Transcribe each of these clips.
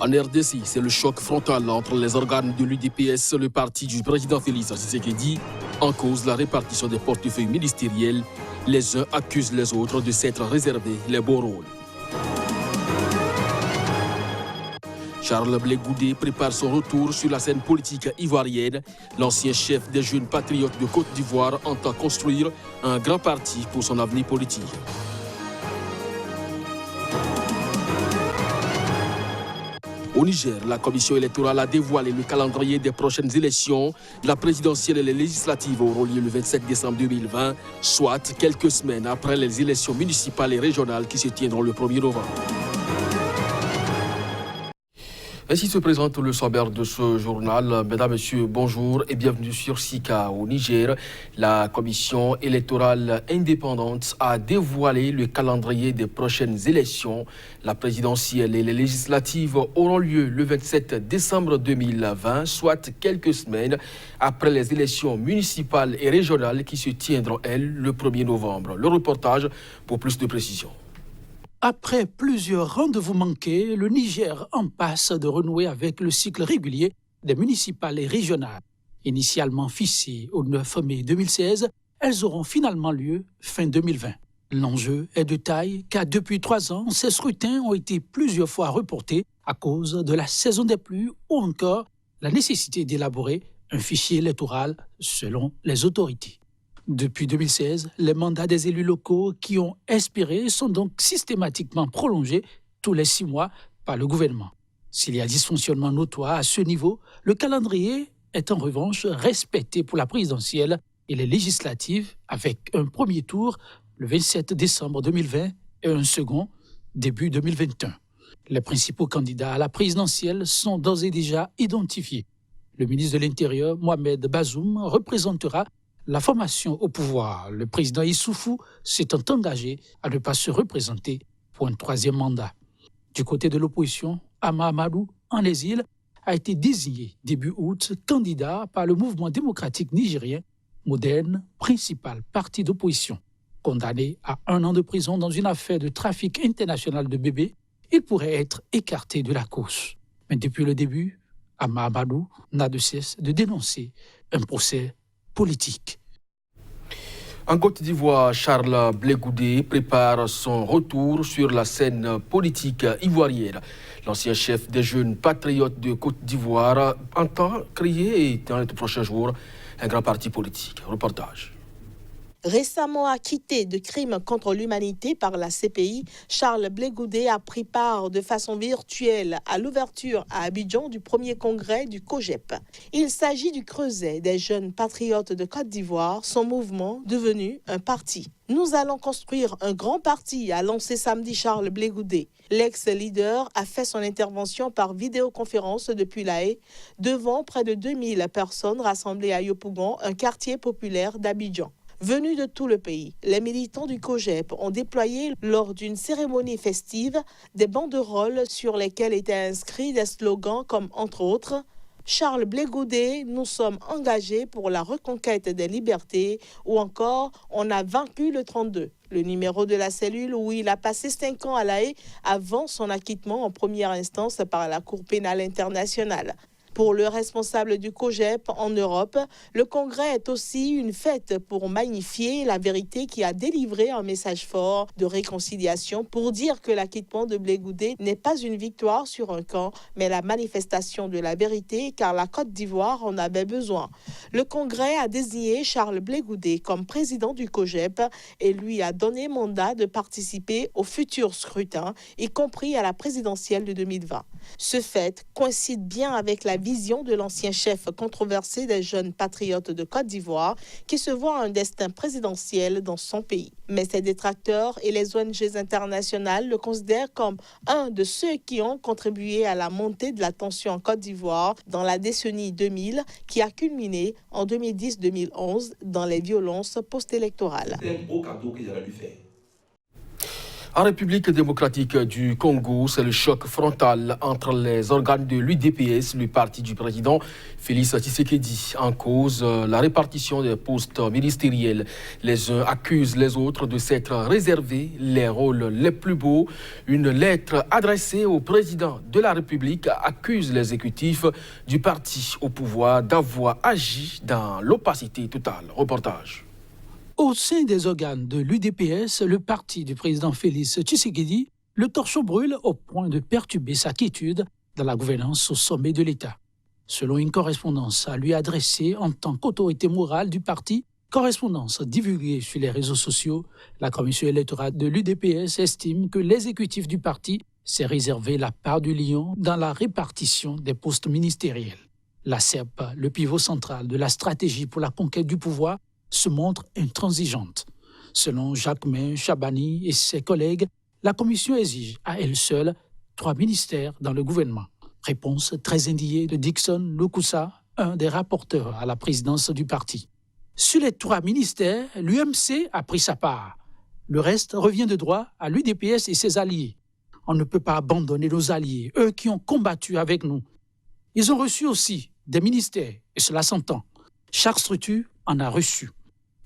En RDC, c'est le choc frontal entre les organes de l'UDPS, le parti du président Félix Tshisekedi, en cause la répartition des portefeuilles ministériels. Les uns accusent les autres de s'être réservés les beaux rôles. Charles Blé Goudé prépare son retour sur la scène politique ivoirienne. L'ancien chef des jeunes patriotes de Côte d'Ivoire entend construire un grand parti pour son avenir politique. Au Niger, la commission électorale a dévoilé le calendrier des prochaines élections. La présidentielle et les législatives auront lieu le 27 décembre 2020, soit quelques semaines après les élections municipales et régionales qui se tiendront le 1er novembre. Ainsi se présente le sommaire de ce journal. Mesdames, Messieurs, bonjour et bienvenue sur SICA au Niger. La commission électorale indépendante a dévoilé le calendrier des prochaines élections. La présidentielle et les législatives auront lieu le 27 décembre 2020, soit quelques semaines après les élections municipales et régionales qui se tiendront, elles, le 1er novembre. Le reportage pour plus de précisions. Après plusieurs rendez-vous manqués, le Niger en passe de renouer avec le cycle régulier des municipales et régionales. Initialement fixées au 9 mai 2016, elles auront finalement lieu fin 2020. L'enjeu est de taille car depuis 3 ans, ces scrutins ont été plusieurs fois reportés à cause de la saison des pluies ou encore la nécessité d'élaborer un fichier électoral selon les autorités. Depuis 2016, les mandats des élus locaux qui ont expiré sont donc systématiquement prolongés tous les 6 mois par le gouvernement. S'il y a dysfonctionnement notoire à ce niveau, le calendrier est en revanche respecté pour la présidentielle et les législatives avec un premier tour le 27 décembre 2020 et un second début 2021. Les principaux candidats à la présidentielle sont d'ores et déjà identifiés. Le ministre de l'Intérieur, Mohamed Bazoum, représentera la formation au pouvoir. Le président Issoufou s'étant engagé à ne pas se représenter pour un 3e mandat. Du côté de l'opposition, Ama Amadou, en exil, a été désigné début août candidat par le mouvement démocratique nigérien, moderne, principal parti d'opposition. Condamné à 1 an de prison dans une affaire de trafic international de bébés, il pourrait être écarté de la course. Mais depuis le début, Ama Amadou n'a de cesse de dénoncer un procès politique. En Côte d'Ivoire, Charles Blé Goudé prépare son retour sur la scène politique ivoirienne. L'ancien chef des jeunes patriotes de Côte d'Ivoire entend créer dans les prochains jours un grand parti politique. Reportage. Récemment acquitté de crimes contre l'humanité par la CPI, Charles Blé Goudé a pris part de façon virtuelle à l'ouverture à Abidjan du premier congrès du COJEP. Il s'agit du creuset des jeunes patriotes de Côte d'Ivoire, son mouvement devenu un parti. Nous allons construire un grand parti, a lancé samedi Charles Blé Goudé. L'ex-leader a fait son intervention par vidéoconférence depuis La Haye, devant près de 2000 personnes rassemblées à Yopougon, un quartier populaire d'Abidjan. Venus de tout le pays, les militants du COJEP ont déployé lors d'une cérémonie festive des banderoles sur lesquelles étaient inscrits des slogans comme entre autres « Charles Blé Goudé, nous sommes engagés pour la reconquête des libertés » ou encore « On a vaincu le 32 ». Le numéro de la cellule où il a passé 5 ans à La Haye avant son acquittement en première instance par la Cour pénale internationale. Pour le responsable du COJEP en Europe, le congrès est aussi une fête pour magnifier la vérité qui a délivré un message fort de réconciliation pour dire que l'acquittement de Blé Goudé n'est pas une victoire sur un camp, mais la manifestation de la vérité car la Côte d'Ivoire en avait besoin. Le congrès a désigné Charles Blé Goudé comme président du COJEP et lui a donné mandat de participer au futur scrutin, y compris à la présidentielle de 2020. Ce fait coïncide bien avec la vision de l'ancien chef controversé des jeunes patriotes de Côte d'Ivoire qui se voit un destin présidentiel dans son pays. Mais ses détracteurs et les ONG internationales le considèrent comme un de ceux qui ont contribué à la montée de la tension en Côte d'Ivoire dans la décennie 2000 qui a culminé en 2010-2011 dans les violences post-électorales. C'est un gros cadeau que j'allais lui faire. En République démocratique du Congo, c'est le choc frontal entre les organes de l'UDPS, le parti du président Félix Tshisekedi, en cause la répartition des postes ministériels. Les uns accusent les autres de s'être réservés les rôles les plus beaux. Une lettre adressée au président de la République accuse l'exécutif du parti au pouvoir d'avoir agi dans l'opacité totale. Reportage. Au sein des organes de l'UDPS, le parti du président Félix Tshisekedi, le torchon brûle au point de perturber sa quiétude dans la gouvernance au sommet de l'État. Selon une correspondance à lui adressée en tant qu'autorité morale du parti, correspondance divulguée sur les réseaux sociaux, la commission électorale de l'UDPS estime que l'exécutif du parti s'est réservé la part du lion dans la répartition des postes ministériels. La CEP, le pivot central de la stratégie pour la conquête du pouvoir, se montre intransigeante. Selon Jacquemain Chabani et ses collègues, la commission exige à elle seule 3 ministères dans le gouvernement. Réponse très indignée de Dixon Lokusa, un des rapporteurs à la présidence du parti. Sur les 3 ministères, l'UMC a pris sa part. Le reste revient de droit à l'UDPS et ses alliés. On ne peut pas abandonner nos alliés, eux qui ont combattu avec nous. Ils ont reçu aussi des ministères, et cela s'entend. Chaque structure en a reçu.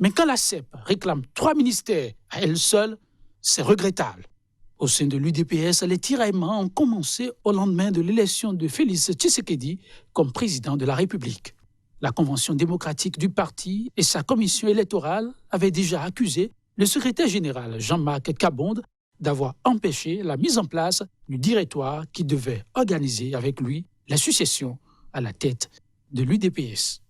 Mais quand la CEP réclame 3 ministères à elle seule, c'est regrettable. Au sein de l'UDPS, les tiraillements ont commencé au lendemain de l'élection de Félix Tshisekedi comme président de la République. La Convention démocratique du parti et sa commission électorale avaient déjà accusé le secrétaire général Jean-Marc Kabonde d'avoir empêché la mise en place du directoire qui devait organiser avec lui la succession à la tête de l'UDPS.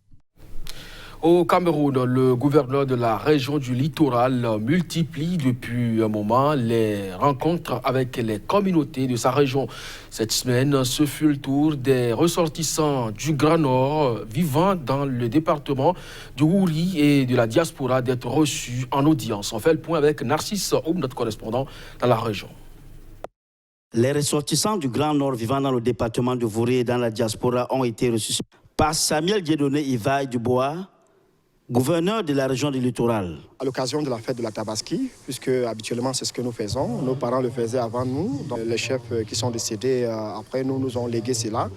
Au Cameroun, le gouverneur de la région du littoral multiplie depuis un moment les rencontres avec les communautés de sa région. Cette semaine, ce fut le tour des ressortissants du Grand Nord vivant dans le département du Wouri et de la diaspora d'être reçus en audience. On fait le point avec Narcisse Oum, notre correspondant dans la région. Les ressortissants du Grand Nord vivant dans le département de Wouri et dans la diaspora ont été reçus par Samuel Dieudonné Ivaï Dubois, gouverneur de la région du littoral. À l'occasion de la fête de la Tabaski, puisque habituellement c'est ce que nous faisons, nos parents le faisaient avant nous, donc les chefs qui sont décédés après nous ont légué cela.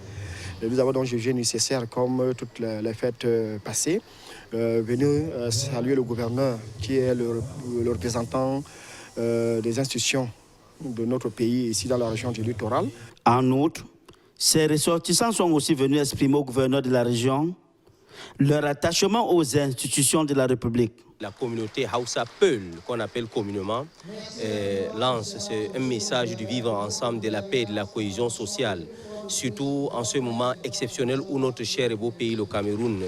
Et nous avons donc jugé nécessaire, comme toutes les fêtes passées, venir saluer le gouverneur qui est le représentant des institutions de notre pays ici dans la région du littoral. En outre, ces ressortissants sont aussi venus exprimer au gouverneur de la région leur attachement aux institutions de la République. La communauté Hausa Peul, qu'on appelle communément, lance un message du vivre ensemble, de la paix et de la cohésion sociale, surtout en ce moment exceptionnel où notre cher et beau pays, le Cameroun,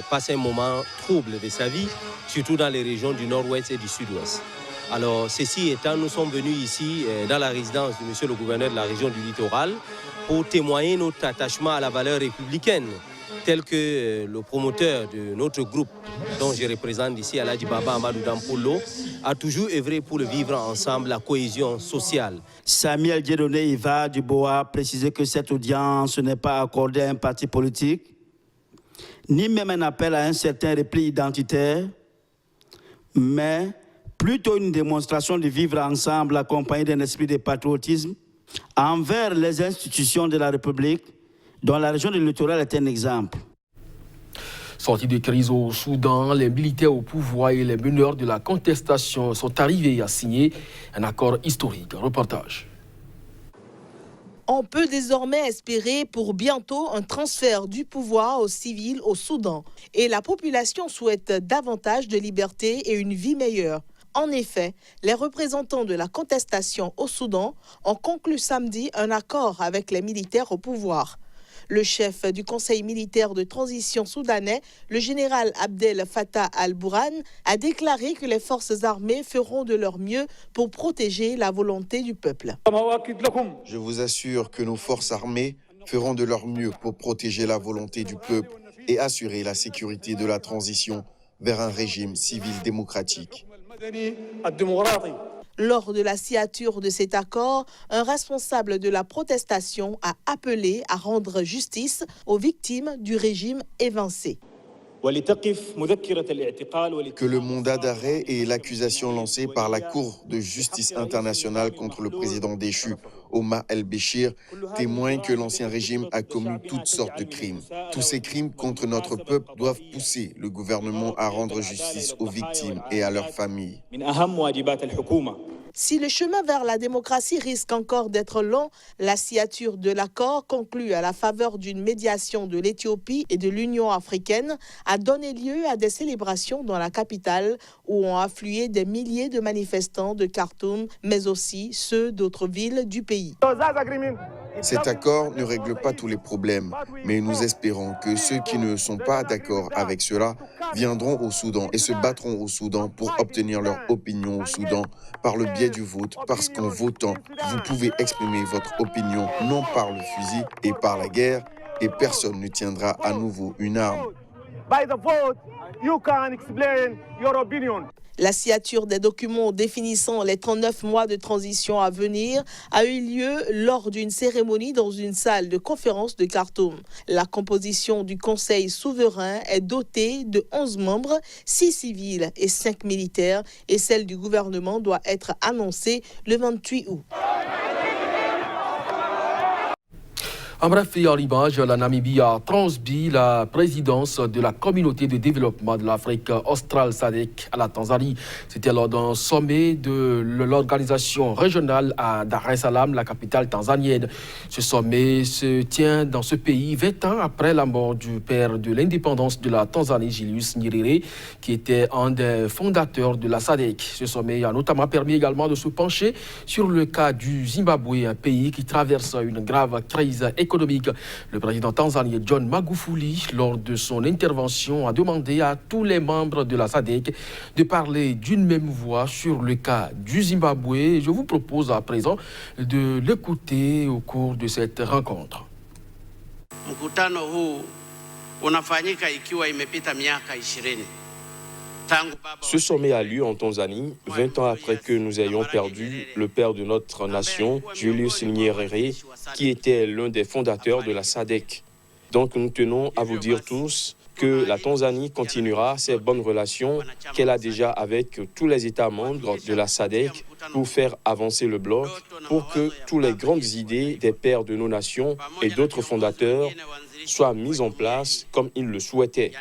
passe un moment trouble de sa vie, surtout dans les régions du nord-ouest et du sud-ouest. Alors, ceci étant, nous sommes venus ici dans la résidence de monsieur le gouverneur de la région du littoral pour témoigner notre attachement à la valeur républicaine, tel que le promoteur de notre groupe, dont je représente ici Aladji Baba Amadou Dampolo, a toujours œuvré pour le vivre ensemble, la cohésion sociale. Samuel Dieudonné Ivaï Dubois a précisé que cette audience n'est pas accordée à un parti politique, ni même un appel à un certain repli identitaire, mais plutôt une démonstration de vivre ensemble accompagnée d'un esprit de patriotisme envers les institutions de la République, dont la région du littoral est un exemple. Sortis de crise au Soudan, les militaires au pouvoir et les meneurs de la contestation sont arrivés à signer un accord historique. Reportage. On peut désormais espérer pour bientôt un transfert du pouvoir aux civils au Soudan. Et la population souhaite davantage de liberté et une vie meilleure. En effet, les représentants de la contestation au Soudan ont conclu samedi un accord avec les militaires au pouvoir. Le chef du conseil militaire de transition soudanais, le général Abdel Fattah al-Burhan, a déclaré que les forces armées feront de leur mieux pour protéger la volonté du peuple. Je vous assure que nos forces armées feront de leur mieux pour protéger la volonté du peuple et assurer la sécurité de la transition vers un régime civil démocratique. Lors de la signature de cet accord, un responsable de la protestation a appelé à rendre justice aux victimes du régime évincé. Que le mandat d'arrêt et l'accusation lancée par la Cour de justice internationale contre le président déchu, Omar el-Béchir, témoignent que l'ancien régime a commis toutes sortes de crimes. Tous ces crimes contre notre peuple doivent pousser le gouvernement à rendre justice aux victimes et à leurs familles. Si le chemin vers la démocratie risque encore d'être long, la signature de l'accord conclu à la faveur d'une médiation de l'Éthiopie et de l'Union africaine a donné lieu à des célébrations dans la capitale où ont afflué des milliers de manifestants de Khartoum, mais aussi ceux d'autres villes du pays. Cet accord ne règle pas tous les problèmes, mais nous espérons que ceux qui ne sont pas d'accord avec cela viendront au Soudan et se battront au Soudan pour obtenir leur opinion au Soudan par le biais du vote, parce qu'en votant, vous pouvez exprimer votre opinion non par le fusil et par la guerre, et personne ne tiendra à nouveau une arme. La signature des documents définissant les 39 mois de transition à venir a eu lieu lors d'une cérémonie dans une salle de conférence de Khartoum. La composition du Conseil souverain est dotée de 11 membres, 6 civils et 5 militaires, et celle du gouvernement doit être annoncée le 28 août. En bref et en image, la Namibie a transmis la présidence de la communauté de développement de l'Afrique australe SADC à la Tanzanie. C'était lors d'un sommet de l'organisation régionale à Dar es Salaam, la capitale tanzanienne. Ce sommet se tient dans ce pays 20 ans après la mort du père de l'indépendance de la Tanzanie, Julius Nyerere, qui était un des fondateurs de la SADC. Ce sommet a notamment permis également de se pencher sur le cas du Zimbabwe, un pays qui traverse une grave crise économique. Le président tanzanien John Magufuli, lors de son intervention, a demandé à tous les membres de la SADC de parler d'une même voix sur le cas du Zimbabwe. Je vous propose à présent de l'écouter au cours de cette rencontre. Mkutano huu unafanyika ikiwa imepita miaka 20. Ce sommet a lieu en Tanzanie, 20 ans après que nous ayons perdu le père de notre nation, Julius Nyerere, qui était l'un des fondateurs de la SADC. Donc nous tenons à vous dire tous que la Tanzanie continuera ses bonnes relations qu'elle a déjà avec tous les États membres de la SADC pour faire avancer le bloc, pour que toutes les grandes idées des pères de nos nations et d'autres fondateurs soient mises en place comme ils le souhaitaient.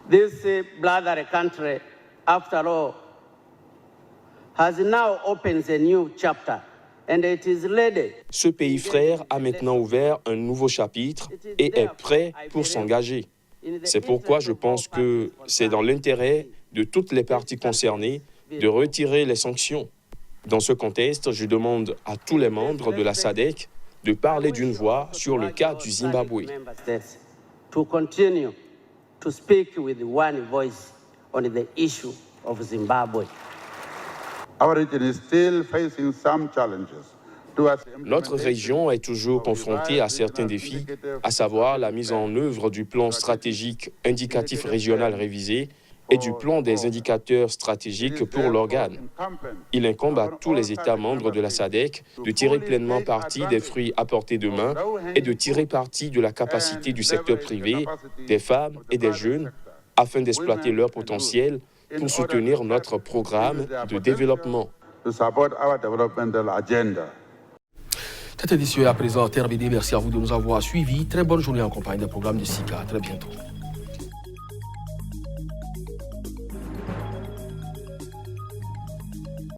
This brother country, after all, has now opened a new chapter and it is ready. Ce pays frère a maintenant ouvert un nouveau chapitre et est prêt pour s'engager. C'est pourquoi je pense que c'est dans l'intérêt de toutes les parties concernées de retirer les sanctions. Dans ce contexte, je demande à tous les membres de la SADC de parler d'une voix sur le cas du Zimbabwe. To continue to speak with one voice on the issue of Zimbabwe. Our region is still facing some challenges. Notre région est toujours confrontée à certains défis, à savoir la mise en œuvre du plan stratégique indicatif régional révisé et du plan des indicateurs stratégiques pour l'organe. Il incombe à tous les États membres de la SADC de tirer pleinement parti des fruits apportés demain et de tirer parti de la capacité du secteur privé, des femmes et des jeunes, afin d'exploiter leur potentiel pour soutenir notre programme de développement. Cette édition est à présent terminée. Merci à vous de nous avoir suivis. Très bonne journée en compagnie des programmes de SICA. À très bientôt.